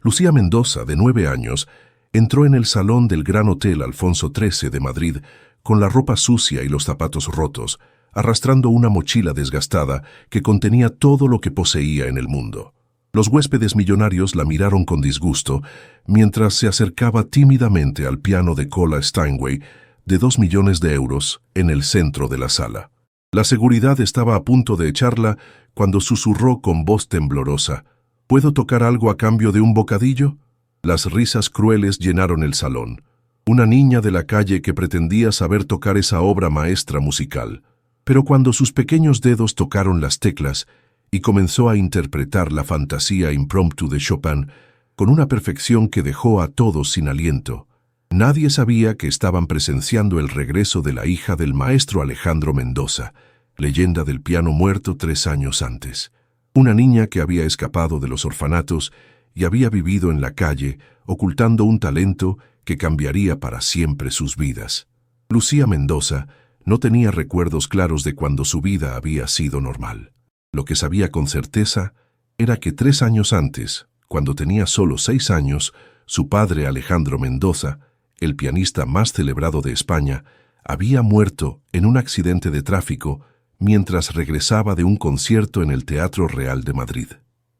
Lucía Mendoza, de 9 años, entró en el salón del Gran Hotel Alfonso XIII de Madrid con la ropa sucia y los zapatos rotos, arrastrando una mochila desgastada que contenía todo lo que poseía en el mundo. Los huéspedes millonarios la miraron con disgusto mientras se acercaba tímidamente al piano de cola Steinway de 2 millones de euros en el centro de la sala. La seguridad estaba a punto de echarla cuando susurró con voz temblorosa: ¿Puedo tocar algo a cambio de un bocadillo? Las risas crueles llenaron el salón. Una niña de la calle que pretendía saber tocar esa obra maestra musical. Pero cuando sus pequeños dedos tocaron las teclas y comenzó a interpretar la fantasía impromptu de Chopin con una perfección que dejó a todos sin aliento, nadie sabía que estaban presenciando el regreso de la hija del maestro Alejandro Mendoza, leyenda del piano muerto 3 años antes. Una niña que había escapado de los orfanatos y había vivido en la calle, ocultando un talento que cambiaría para siempre sus vidas. Lucía Mendoza no tenía recuerdos claros de cuando su vida había sido normal. Lo que sabía con certeza era que 3 años antes, cuando tenía solo 6 años, su padre Alejandro Mendoza, el pianista más celebrado de España, había muerto en un accidente de tráfico mientras regresaba de un concierto en el Teatro Real de Madrid.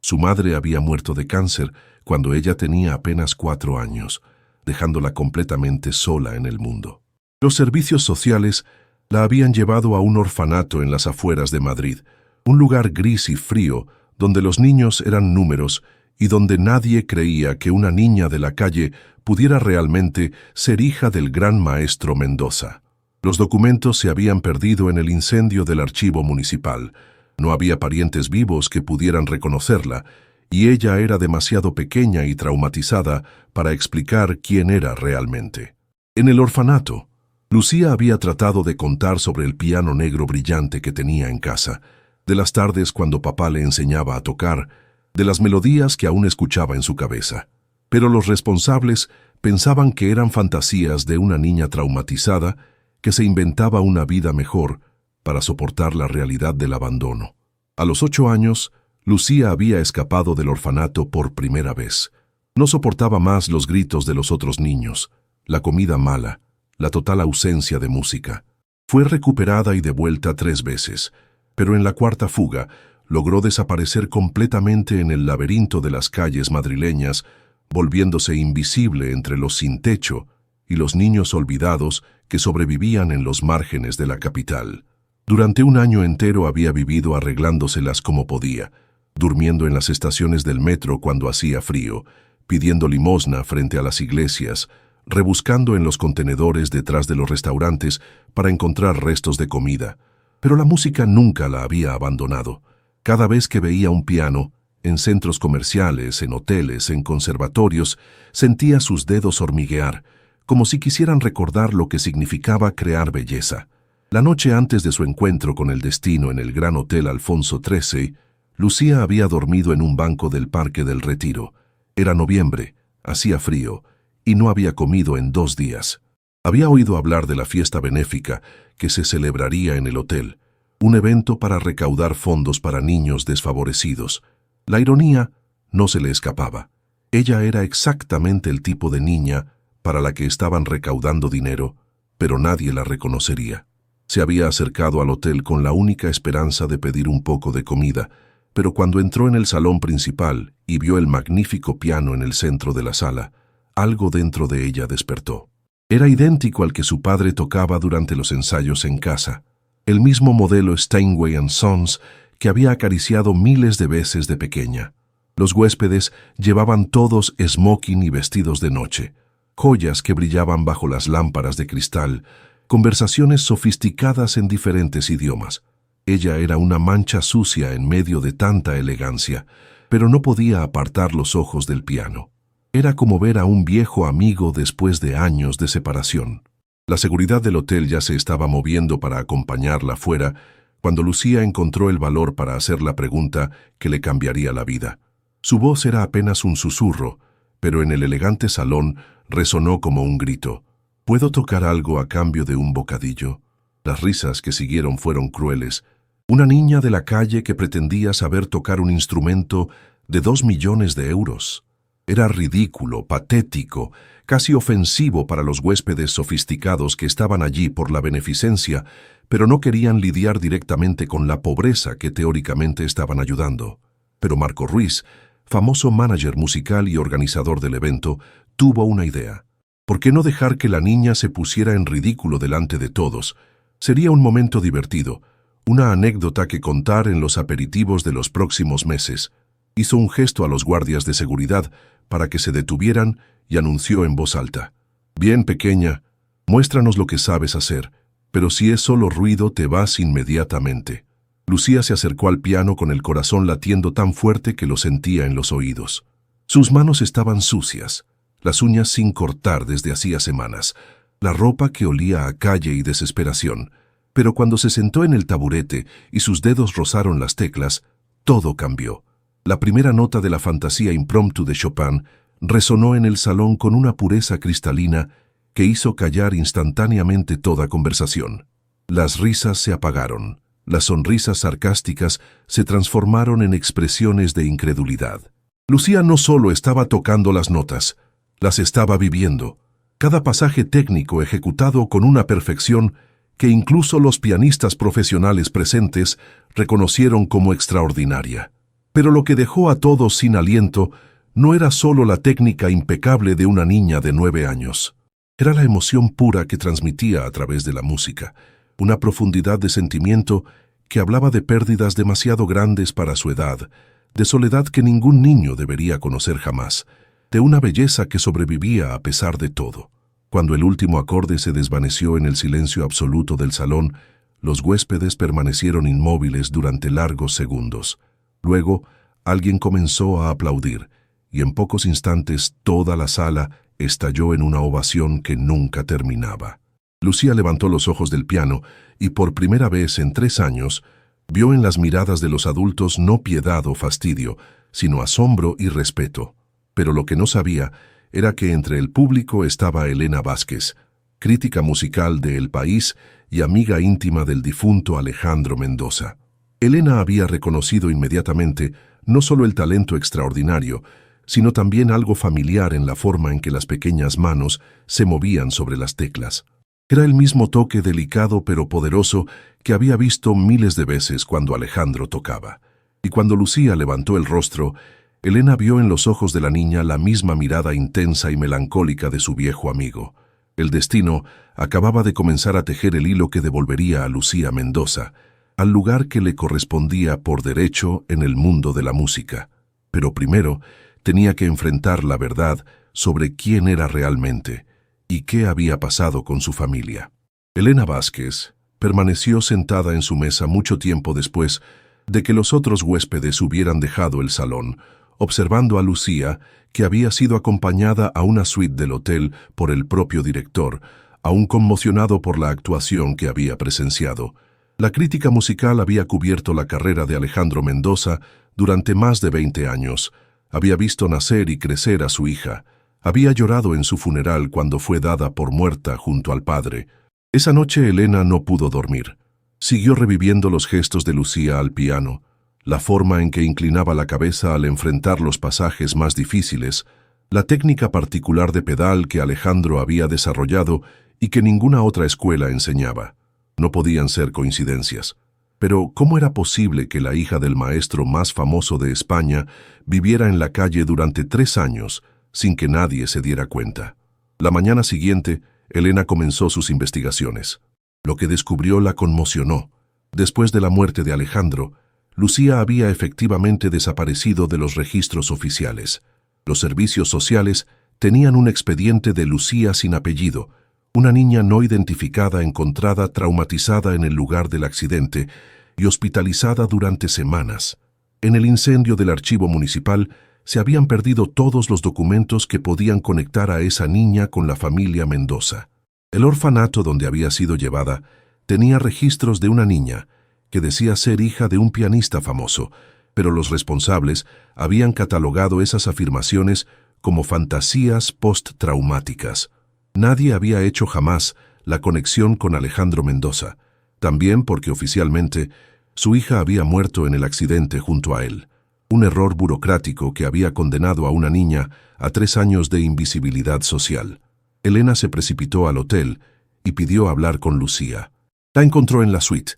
Su madre había muerto de cáncer cuando ella tenía apenas 4 años, dejándola completamente sola en el mundo. Los servicios sociales la habían llevado a un orfanato en las afueras de Madrid, un lugar gris y frío donde los niños eran números y donde nadie creía que una niña de la calle pudiera realmente ser hija del gran maestro Mendoza. Los documentos se habían perdido en el incendio del archivo municipal. No había parientes vivos que pudieran reconocerla, y ella era demasiado pequeña y traumatizada para explicar quién era realmente. En el orfanato, Lucía había tratado de contar sobre el piano negro brillante que tenía en casa, de las tardes cuando papá le enseñaba a tocar, de las melodías que aún escuchaba en su cabeza. Pero los responsables pensaban que eran fantasías de una niña traumatizada que se inventaba una vida mejor para soportar la realidad del abandono. A los 8 años, Lucía había escapado del orfanato por primera vez. No soportaba más los gritos de los otros niños, la comida mala, la total ausencia de música. Fue recuperada y devuelta 3 veces, pero en la 4ª fuga logró desaparecer completamente en el laberinto de las calles madrileñas, volviéndose invisible entre los sin techo y los niños olvidados que sobrevivían en los márgenes de la capital. Durante un año entero había vivido arreglándoselas como podía, durmiendo en las estaciones del metro cuando hacía frío, pidiendo limosna frente a las iglesias, rebuscando en los contenedores detrás de los restaurantes para encontrar restos de comida. Pero la música nunca la había abandonado. Cada vez que veía un piano, en centros comerciales, en hoteles, en conservatorios, sentía sus dedos hormiguear, como si quisieran recordar lo que significaba crear belleza. La noche antes de su encuentro con el destino en el Gran Hotel Alfonso XIII, Lucía había dormido en un banco del Parque del Retiro. Era noviembre, hacía frío, y no había comido en 2 días. Había oído hablar de la fiesta benéfica que se celebraría en el hotel, un evento para recaudar fondos para niños desfavorecidos. La ironía no se le escapaba. Ella era exactamente el tipo de niña para la que estaban recaudando dinero, pero nadie la reconocería. Se había acercado al hotel con la única esperanza de pedir un poco de comida, pero cuando entró en el salón principal y vio el magnífico piano en el centro de la sala, algo dentro de ella despertó. Era idéntico al que su padre tocaba durante los ensayos en casa, el mismo modelo Steinway & Sons que había acariciado miles de veces de pequeña. Los huéspedes llevaban todos smoking y vestidos de noche, joyas que brillaban bajo las lámparas de cristal, conversaciones sofisticadas en diferentes idiomas. Ella era una mancha sucia en medio de tanta elegancia, pero no podía apartar los ojos del piano. Era como ver a un viejo amigo después de años de separación. La seguridad del hotel ya se estaba moviendo para acompañarla fuera cuando Lucía encontró el valor para hacer la pregunta que le cambiaría la vida. Su voz era apenas un susurro, pero en el elegante salón resonó como un grito. ¿Puedo tocar algo a cambio de un bocadillo? Las risas que siguieron fueron crueles. Una niña de la calle que pretendía saber tocar un instrumento de 2 millones de euros. Era ridículo, patético, casi ofensivo para los huéspedes sofisticados que estaban allí por la beneficencia, pero no querían lidiar directamente con la pobreza que teóricamente estaban ayudando. Pero Marco Ruiz, famoso manager musical y organizador del evento, tuvo una idea. ¿Por qué no dejar que la niña se pusiera en ridículo delante de todos? Sería un momento divertido, una anécdota que contar en los aperitivos de los próximos meses. Hizo un gesto a los guardias de seguridad para que se detuvieran y anunció en voz alta: «Bien, pequeña, muéstranos lo que sabes hacer, pero si es solo ruido te vas inmediatamente». Lucía se acercó al piano con el corazón latiendo tan fuerte que lo sentía en los oídos. Sus manos estaban sucias, las uñas sin cortar desde hacía semanas, la ropa que olía a calle y desesperación. Pero cuando se sentó en el taburete y sus dedos rozaron las teclas, todo cambió. La primera nota de la fantasía impromptu de Chopin resonó en el salón con una pureza cristalina que hizo callar instantáneamente toda conversación. Las risas se apagaron, las sonrisas sarcásticas se transformaron en expresiones de incredulidad. Lucía no solo estaba tocando las notas, las estaba viviendo. Cada pasaje técnico ejecutado con una perfección que incluso los pianistas profesionales presentes reconocieron como extraordinaria. Pero lo que dejó a todos sin aliento no era solo la técnica impecable de una niña de 9 años. Era la emoción pura que transmitía a través de la música, una profundidad de sentimiento que hablaba de pérdidas demasiado grandes para su edad, de soledad que ningún niño debería conocer jamás, de una belleza que sobrevivía a pesar de todo. Cuando el último acorde se desvaneció en el silencio absoluto del salón, los huéspedes permanecieron inmóviles durante largos segundos. Luego, alguien comenzó a aplaudir, y en pocos instantes toda la sala estalló en una ovación que nunca terminaba. Lucía levantó los ojos del piano y por primera vez en 3 años vio en las miradas de los adultos no piedad o fastidio, sino asombro y respeto. Pero lo que no sabía era que entre el público estaba Elena Vázquez, crítica musical de El País y amiga íntima del difunto Alejandro Mendoza. Elena había reconocido inmediatamente no solo el talento extraordinario, sino también algo familiar en la forma en que las pequeñas manos se movían sobre las teclas. Era el mismo toque delicado pero poderoso que había visto miles de veces cuando Alejandro tocaba. Y cuando Lucía levantó el rostro, Elena vio en los ojos de la niña la misma mirada intensa y melancólica de su viejo amigo. El destino acababa de comenzar a tejer el hilo que devolvería a Lucía Mendoza, al lugar que le correspondía por derecho en el mundo de la música. Pero primero tenía que enfrentar la verdad sobre quién era realmente y qué había pasado con su familia. Elena Vázquez permaneció sentada en su mesa mucho tiempo después de que los otros huéspedes hubieran dejado el salón, observando a Lucía, que había sido acompañada a una suite del hotel por el propio director, aún conmocionado por la actuación que había presenciado. La crítica musical había cubierto la carrera de Alejandro Mendoza durante más de 20 años. Había visto nacer y crecer a su hija. Había llorado en su funeral cuando fue dada por muerta junto al padre. Esa noche Elena no pudo dormir. Siguió reviviendo los gestos de Lucía al piano, la forma en que inclinaba la cabeza al enfrentar los pasajes más difíciles, la técnica particular de pedal que Alejandro había desarrollado y que ninguna otra escuela enseñaba. No podían ser coincidencias. Pero ¿cómo era posible que la hija del maestro más famoso de España viviera en la calle durante 3 años sin que nadie se diera cuenta? La mañana siguiente, Elena comenzó sus investigaciones. Lo que descubrió la conmocionó. Después de la muerte de Alejandro, Lucía había efectivamente desaparecido de los registros oficiales. Los servicios sociales tenían un expediente de Lucía sin apellido, una niña no identificada encontrada traumatizada en el lugar del accidente y hospitalizada durante semanas. En el incendio del archivo municipal se habían perdido todos los documentos que podían conectar a esa niña con la familia Mendoza. El orfanato donde había sido llevada tenía registros de una niña que decía ser hija de un pianista famoso, pero los responsables habían catalogado esas afirmaciones como fantasías post-traumáticas. Nadie había hecho jamás la conexión con Alejandro Mendoza, también porque oficialmente su hija había muerto en el accidente junto a él. un error burocrático que había condenado a una niña a 3 años de invisibilidad social. Elena se precipitó al hotel y pidió hablar con Lucía. La encontró en la suite,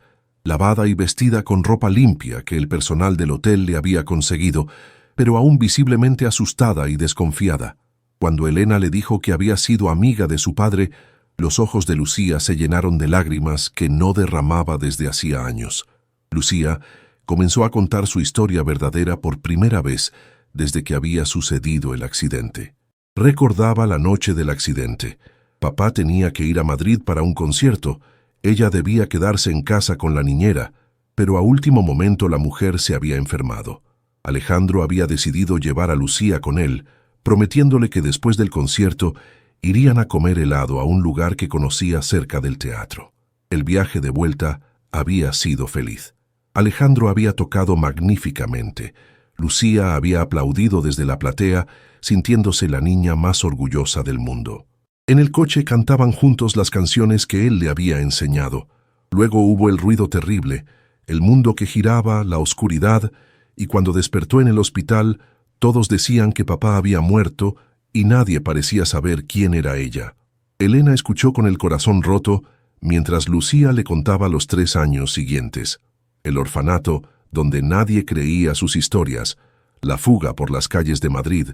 lavada y vestida con ropa limpia que el personal del hotel le había conseguido, pero aún visiblemente asustada y desconfiada. Cuando Elena le dijo que había sido amiga de su padre, los ojos de Lucía se llenaron de lágrimas que no derramaba desde hacía años. Lucía comenzó a contar su historia verdadera por primera vez desde que había sucedido el accidente. Recordaba la noche del accidente. Papá tenía que ir a Madrid para un concierto. Ella debía quedarse en casa con la niñera, pero a último momento la mujer se había enfermado. Alejandro había decidido llevar a Lucía con él, prometiéndole que después del concierto irían a comer helado a un lugar que conocía cerca del teatro. El viaje de vuelta había sido feliz. Alejandro había tocado magníficamente. Lucía había aplaudido desde la platea, sintiéndose la niña más orgullosa del mundo. En el coche cantaban juntos las canciones que él le había enseñado. Luego hubo el ruido terrible, el mundo que giraba, la oscuridad, y cuando despertó en el hospital, todos decían que papá había muerto y nadie parecía saber quién era ella. Elena escuchó con el corazón roto mientras Lucía le contaba los 3 años siguientes. El orfanato, donde nadie creía sus historias, la fuga por las calles de Madrid,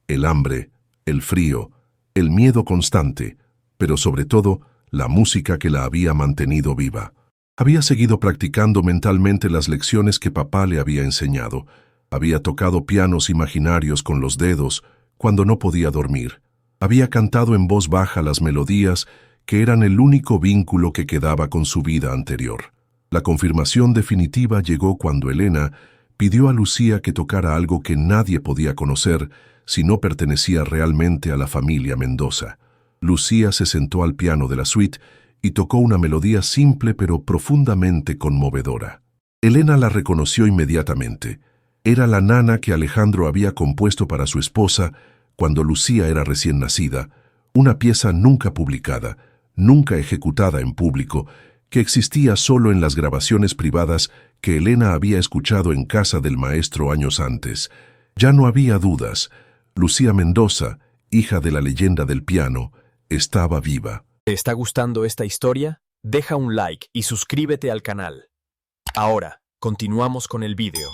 el hambre, el frío, el miedo constante, pero sobre todo la música que la había mantenido viva. Había seguido practicando mentalmente las lecciones que papá le había enseñado. Había tocado pianos imaginarios con los dedos cuando no podía dormir. Había cantado en voz baja las melodías que eran el único vínculo que quedaba con su vida anterior. La confirmación definitiva llegó cuando Elena pidió a Lucía que tocara algo que nadie podía conocer si no pertenecía realmente a la familia Mendoza. Lucía se sentó al piano de la suite y tocó una melodía simple pero profundamente conmovedora. Elena la reconoció inmediatamente. Era la nana que Alejandro había compuesto para su esposa cuando Lucía era recién nacida, una pieza nunca publicada, nunca ejecutada en público, que existía solo en las grabaciones privadas que Elena había escuchado en casa del maestro años antes. Ya no había dudas. Lucía Mendoza, hija de la leyenda del piano, estaba viva. ¿Te está gustando esta historia? Deja un like y suscríbete al canal. Ahora, continuamos con el vídeo.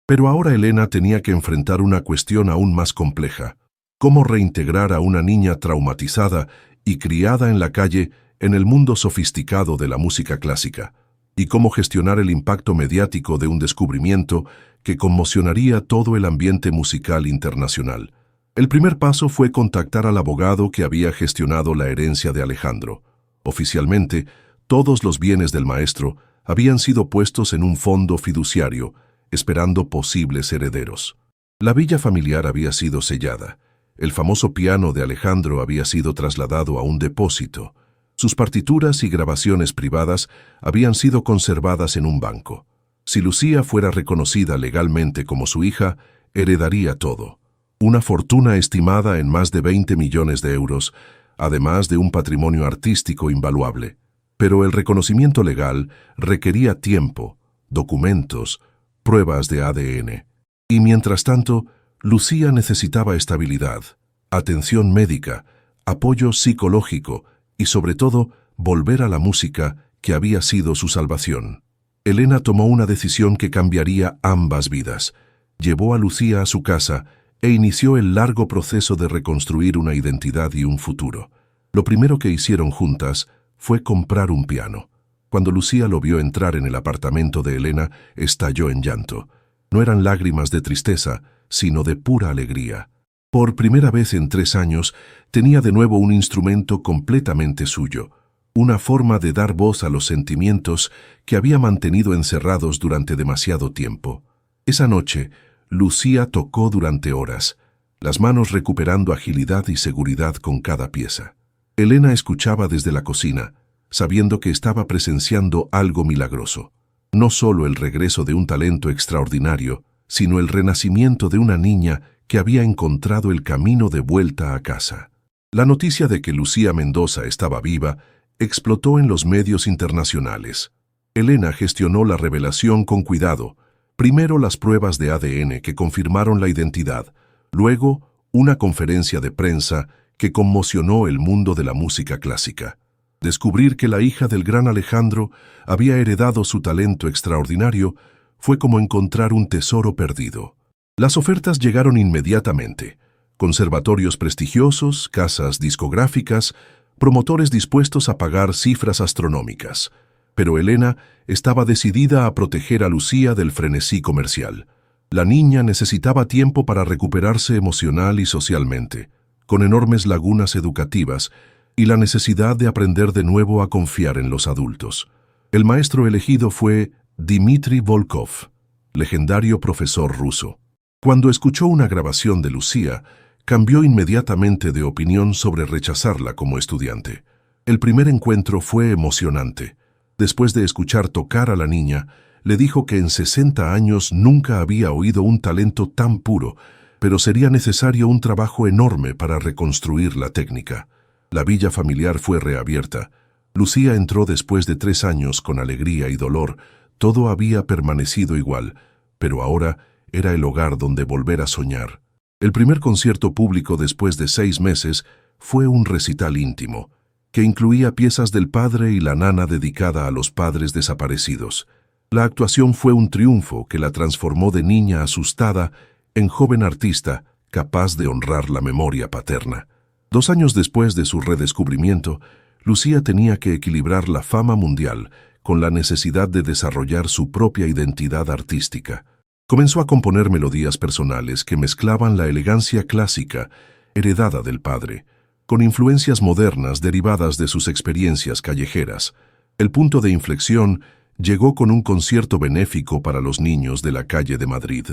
Pero ahora Elena tenía que enfrentar una cuestión aún más compleja. ¿Cómo reintegrar a una niña traumatizada y criada en la calle en el mundo sofisticado de la música clásica? ¿Y cómo gestionar el impacto mediático de un descubrimiento que conmocionaría todo el ambiente musical internacional? El primer paso fue contactar al abogado que había gestionado la herencia de Alejandro. Oficialmente, todos los bienes del maestro habían sido puestos en un fondo fiduciario, esperando posibles herederos. La villa familiar había sido sellada. El famoso piano de Alejandro había sido trasladado a un depósito. Sus partituras y grabaciones privadas habían sido conservadas en un banco. Si Lucía fuera reconocida legalmente como su hija, heredaría todo. Una fortuna estimada en más de 20 millones de euros, además de un patrimonio artístico invaluable. Pero el reconocimiento legal requería tiempo, documentos, pruebas de ADN. Y mientras tanto, Lucía necesitaba estabilidad, atención médica, apoyo psicológico y sobre todo, volver a la música que había sido su salvación. Elena tomó una decisión que cambiaría ambas vidas. Llevó a Lucía a su casa e inició el largo proceso de reconstruir una identidad y un futuro. Lo primero que hicieron juntas fue comprar un piano. Cuando Lucía lo vio entrar en el apartamento de Elena, estalló en llanto. No eran lágrimas de tristeza, sino de pura alegría. Por primera vez en 3 años, tenía de nuevo un instrumento completamente suyo, una forma de dar voz a los sentimientos que había mantenido encerrados durante demasiado tiempo. Esa noche, Lucía tocó durante horas, las manos recuperando agilidad y seguridad con cada pieza. Elena escuchaba desde la cocina, sabiendo que estaba presenciando algo milagroso. No solo el regreso de un talento extraordinario, sino el renacimiento de una niña que había encontrado el camino de vuelta a casa. La noticia de que Lucía Mendoza estaba viva explotó en los medios internacionales. Elena gestionó la revelación con cuidado, Primero las pruebas de ADN que confirmaron la identidad, luego una conferencia de prensa que conmocionó el mundo de la música clásica. Descubrir que la hija del gran Alejandro había heredado su talento extraordinario fue como encontrar un tesoro perdido. Las ofertas llegaron inmediatamente. Conservatorios prestigiosos, casas discográficas, promotores dispuestos a pagar cifras astronómicas. Pero Elena estaba decidida a proteger a Lucía del frenesí comercial. La niña necesitaba tiempo para recuperarse emocional y socialmente, con enormes lagunas educativas y la necesidad de aprender de nuevo a confiar en los adultos. El maestro elegido fue Dmitri Volkov, legendario profesor ruso. Cuando escuchó una grabación de Lucía, cambió inmediatamente de opinión sobre rechazarla como estudiante. El primer encuentro fue emocionante. Después de escuchar tocar a la niña, le dijo que en 60 años nunca había oído un talento tan puro, pero sería necesario un trabajo enorme para reconstruir la técnica. La villa familiar fue reabierta. Lucía entró después de 3 años con alegría y dolor. Todo había permanecido igual, pero ahora era el hogar donde volver a soñar. El primer concierto público después de 6 meses fue un recital íntimo, que incluía piezas del padre y la nana dedicada a los padres desaparecidos. La actuación fue un triunfo que la transformó de niña asustada en joven artista capaz de honrar la memoria paterna. 2 años después de su redescubrimiento, Lucía tenía que equilibrar la fama mundial con la necesidad de desarrollar su propia identidad artística. Comenzó a componer melodías personales que mezclaban la elegancia clásica, heredada del padre, con influencias modernas derivadas de sus experiencias callejeras. El punto de inflexión llegó con un concierto benéfico para los niños de la calle de Madrid.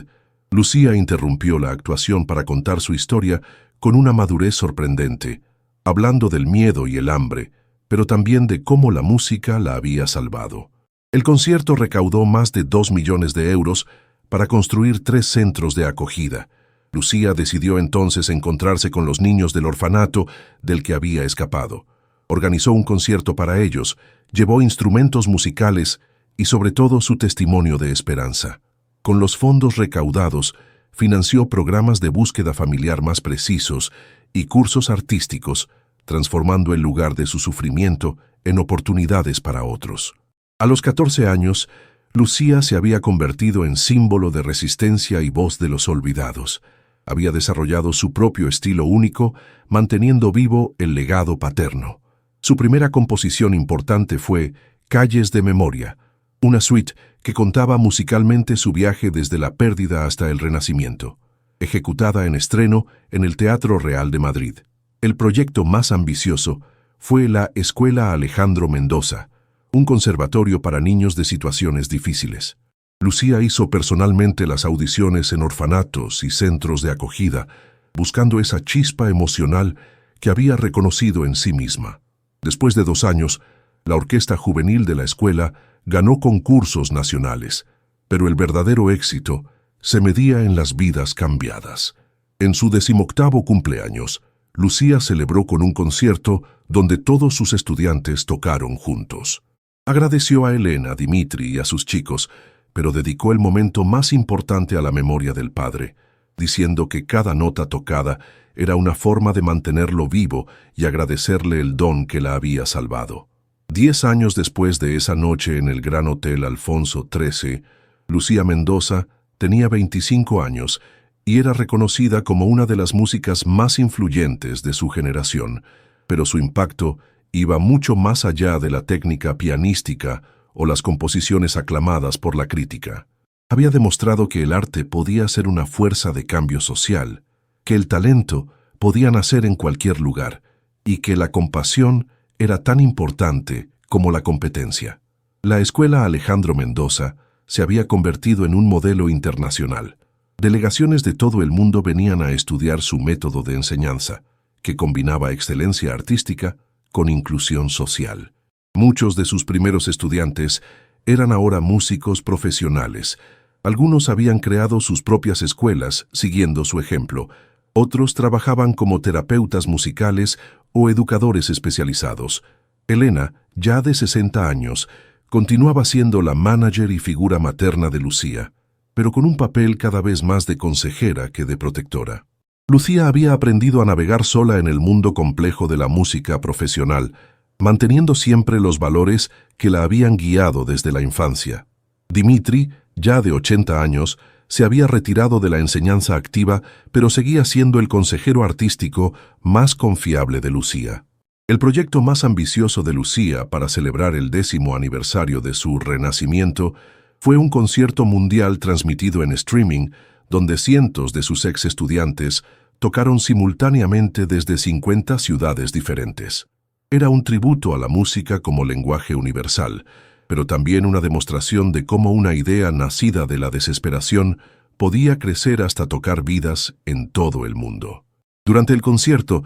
Lucía interrumpió la actuación para contar su historia con una madurez sorprendente, hablando del miedo y el hambre, pero también de cómo la música la había salvado. El concierto recaudó más de 2 millones de euros para construir 3 centros de acogida. Lucía decidió entonces encontrarse con los niños del orfanato del que había escapado. Organizó un concierto para ellos, llevó instrumentos musicales y sobre todo su testimonio de esperanza. Con los fondos recaudados, financió programas de búsqueda familiar más precisos y cursos artísticos, transformando el lugar de su sufrimiento en oportunidades para otros. A los 14 años, Lucía se había convertido en símbolo de resistencia y voz de los olvidados. Había desarrollado su propio estilo único, manteniendo vivo el legado paterno. Su primera composición importante fue Calles de Memoria, una suite que contaba musicalmente su viaje desde la pérdida hasta el renacimiento, ejecutada en estreno en el Teatro Real de Madrid. El proyecto más ambicioso fue la Escuela Alejandro Mendoza, un conservatorio para niños de situaciones difíciles. Lucía hizo personalmente las audiciones en orfanatos y centros de acogida, buscando esa chispa emocional que había reconocido en sí misma. Después de 2 años, la orquesta juvenil de la escuela ganó concursos nacionales, pero el verdadero éxito se medía en las vidas cambiadas. En su 18º cumpleaños, Lucía celebró con un concierto donde todos sus estudiantes tocaron juntos. Agradeció a Elena, a Dmitri y a sus chicos, pero dedicó el momento más importante a la memoria del padre, diciendo que cada nota tocada era una forma de mantenerlo vivo y agradecerle el don que la había salvado. 10 años después de esa noche en el Gran Hotel Alfonso XIII, Lucía Mendoza tenía 25 años y era reconocida como una de las músicas más influyentes de su generación, pero su impacto iba mucho más allá de la técnica pianística o las composiciones aclamadas por la crítica. Había demostrado que el arte podía ser una fuerza de cambio social, que el talento podía nacer en cualquier lugar y que la compasión era tan importante como la competencia. La Escuela Alejandro Mendoza se había convertido en un modelo internacional. Delegaciones de todo el mundo venían a estudiar su método de enseñanza, que combinaba excelencia artística con inclusión social. Muchos de sus primeros estudiantes eran ahora músicos profesionales. Algunos habían creado sus propias escuelas siguiendo su ejemplo. Otros trabajaban como terapeutas musicales o educadores especializados. Elena, ya de 60 años, continuaba siendo la mánager y figura materna de Lucía. pero con un papel cada vez más de consejera que de protectora. Lucía había aprendido a navegar sola en el mundo complejo de la música profesional, manteniendo siempre los valores que la habían guiado desde la infancia. Dimitri, ya de 80 años, se había retirado de la enseñanza activa, pero seguía siendo el consejero artístico más confiable de Lucía. El proyecto más ambicioso de Lucía para celebrar el 10º aniversario de su renacimiento fue un concierto mundial transmitido en streaming, donde cientos de sus ex estudiantes tocaron simultáneamente desde 50 ciudades diferentes. Era un tributo a la música como lenguaje universal, pero también una demostración de cómo una idea nacida de la desesperación podía crecer hasta tocar vidas en todo el mundo. Durante el concierto,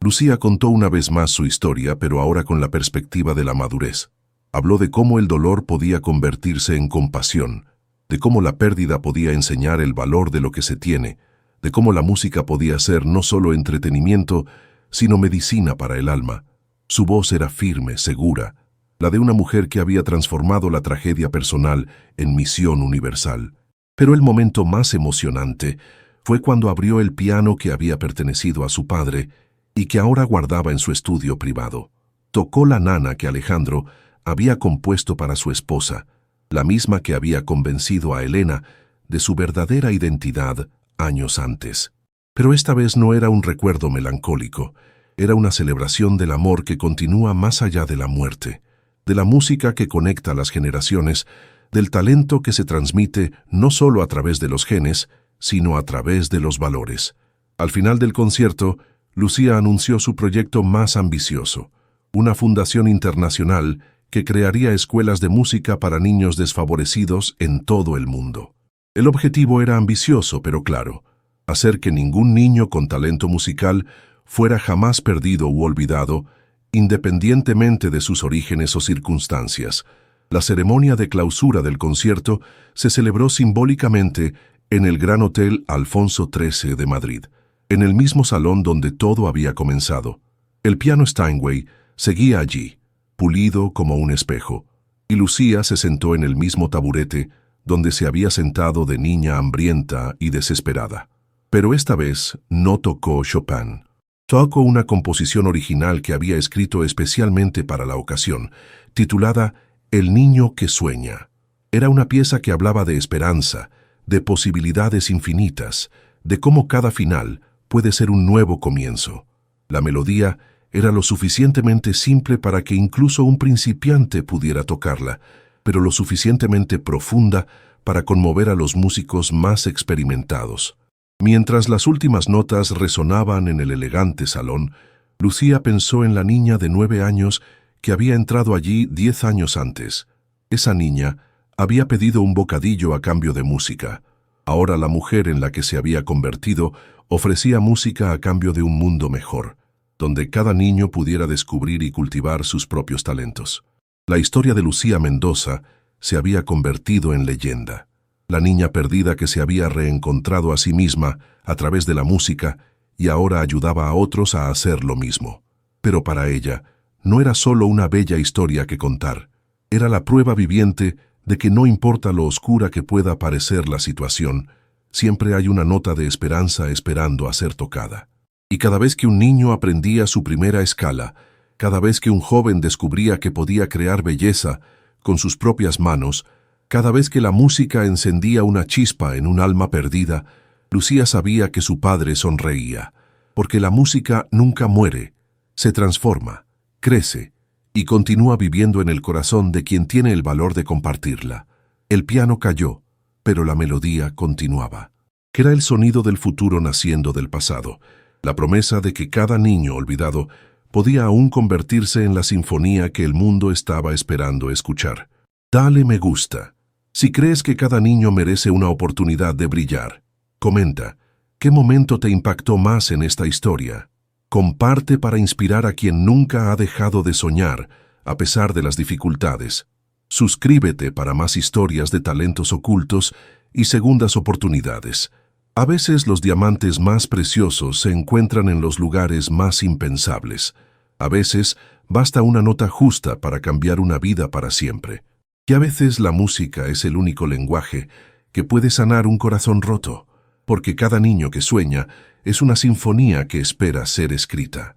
Lucía contó una vez más su historia, pero ahora con la perspectiva de la madurez. Habló de cómo el dolor podía convertirse en compasión, de cómo la pérdida podía enseñar el valor de lo que se tiene, de cómo la música podía ser no solo entretenimiento, sino medicina para el alma. Su voz era firme, segura, la de una mujer que había transformado la tragedia personal en misión universal. Pero el momento más emocionante fue cuando abrió el piano que había pertenecido a su padre y que ahora guardaba en su estudio privado. Tocó la nana que Alejandro había compuesto para su esposa, la misma que había convencido a Elena de su verdadera identidad años antes. Pero esta vez no era un recuerdo melancólico, era una celebración del amor que continúa más allá de la muerte, de la música que conecta a las generaciones, del talento que se transmite no solo a través de los genes, sino a través de los valores. Al final del concierto, Lucía anunció su proyecto más ambicioso, una fundación internacional que crearía escuelas de música para niños desfavorecidos en todo el mundo. El objetivo era ambicioso, pero claro, hacer que ningún niño con talento musical fuera jamás perdido u olvidado, independientemente de sus orígenes o circunstancias. La ceremonia de clausura del concierto se celebró simbólicamente en el Gran Hotel Alfonso XIII de Madrid, en el mismo salón donde todo había comenzado. El piano Steinway seguía allí, pulido como un espejo, y Lucía se sentó en el mismo taburete donde se había sentado de niña hambrienta y desesperada. Pero esta vez no tocó Chopin. Tocó una composición original que había escrito especialmente para la ocasión, titulada El niño que sueña. Era una pieza que hablaba de esperanza, de posibilidades infinitas, de cómo cada final puede ser un nuevo comienzo. La melodía era lo suficientemente simple para que incluso un principiante pudiera tocarla, pero lo suficientemente profunda para conmover a los músicos más experimentados. Mientras las últimas notas resonaban en el elegante salón, Lucía pensó en la niña de 9 años que había entrado allí 10 años antes. Esa niña había pedido un bocadillo a cambio de música. Ahora la mujer en la que se había convertido ofrecía música a cambio de un mundo mejor, donde cada niño pudiera descubrir y cultivar sus propios talentos. La historia de Lucía Mendoza se había convertido en leyenda. La niña perdida que se había reencontrado a sí misma a través de la música y ahora ayudaba a otros a hacer lo mismo. Pero para ella, no era solo una bella historia que contar, era la prueba viviente de que no importa lo oscura que pueda parecer la situación, siempre hay una nota de esperanza esperando a ser tocada. Y cada vez que un niño aprendía su primera escala, cada vez que un joven descubría que podía crear belleza con sus propias manos, cada vez que la música encendía una chispa en un alma perdida, Lucía sabía que su padre sonreía, porque la música nunca muere, se transforma, crece y continúa viviendo en el corazón de quien tiene el valor de compartirla. El piano cayó, pero la melodía continuaba. Era el sonido del futuro naciendo del pasado, la promesa de que cada niño olvidado podía aún convertirse en la sinfonía que el mundo estaba esperando escuchar. Dale me gusta. Si crees que cada niño merece una oportunidad de brillar, comenta, ¿qué momento te impactó más en esta historia? Comparte para inspirar a quien nunca ha dejado de soñar, a pesar de las dificultades. Suscríbete para más historias de talentos ocultos y segundas oportunidades. A veces los diamantes más preciosos se encuentran en los lugares más impensables. A veces basta una nota justa para cambiar una vida para siempre. Y a veces la música es el único lenguaje que puede sanar un corazón roto, porque cada niño que sueña es una sinfonía que espera ser escrita.